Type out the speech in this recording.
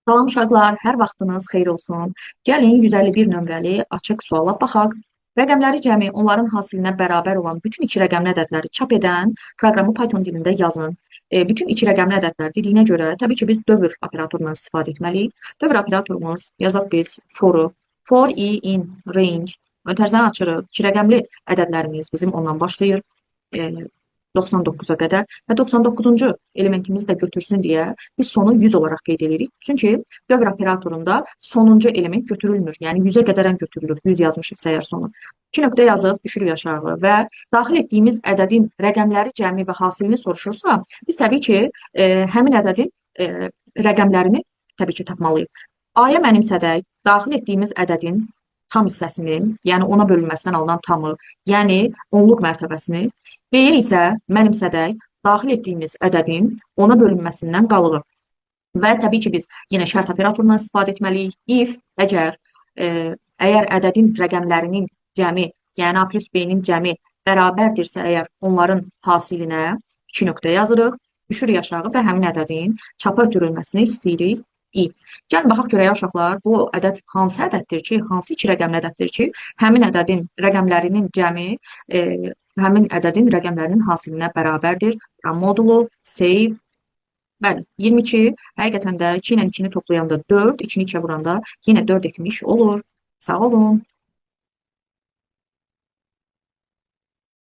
Salam uşaqlar, hər vaxtınız xeyir olsun. Gəlin 151 nömrəli açıq suala baxaq. Rəqəmləri cəmi onların hasilinə bərabər olan bütün iki rəqəmli ədədləri çap edən proqramı Python dilində yazın. Bütün iki rəqəmli ədədlər dediyinə görə təbii ki, biz dövr operatorundan istifadə etməliyik. Dövr operatorumuz yazaq biz for-u. For i in range. Mötərizəni açırıq. İki rəqəmli ədədlərimiz bizim ondan başlayır. 99-a qədər və 99-cu elementimizi də götürsün deyə biz sonu 100 olaraq qeyd edirik. Çünki dövr operatorunda sonuncu element götürülmür. Yəni 100-ə qədərən götürülür. 100 yazmışıqsa əgər sonu. 2 nöqtə yazıb düşürük aşağı və daxil etdiyimiz ədədin rəqəmləri cəmi və hasilini soruşursa, biz təbii ki, həmin ədədin rəqəmlərini təbii ki, tapmalıyıq. A-ya mənimsədək, daxil etdiyimiz ədədin tam hissəsinin, yəni ona bölünməsindən alınan tamı, yəni onluq mərtəbəsini, B-yə isə mənimsədək, daxil etdiyimiz ədədin ona bölünməsindən qalığı. Və təbii ki, biz yenə şərt operatorundan istifadə etməliyik. If, əgər ədədin rəqəmlərinin cəmi, yəni A plus B-nin cəmi bərabərdirsə, əgər onların hasilinə 2 nöqtə yazırıq, düşürük aşağı və həmin ədədin çapa ötürülməsini istəyirik. İ. Gəlin baxaq görək uşaqlar, bu ədəd hansı ədəddir ki, hansı iki rəqəmli ədəddir ki, həmin ədədin rəqəmlərinin cəmi həmin ədədin rəqəmlərinin hasilinə bərabərdir. Modulu, save. Bəli, 22 həqiqətən də 2 ilə 2-ni toplayanda 4, 2-ni 2-yə vuranda yenə 4 etmiş olur. Sağ olun.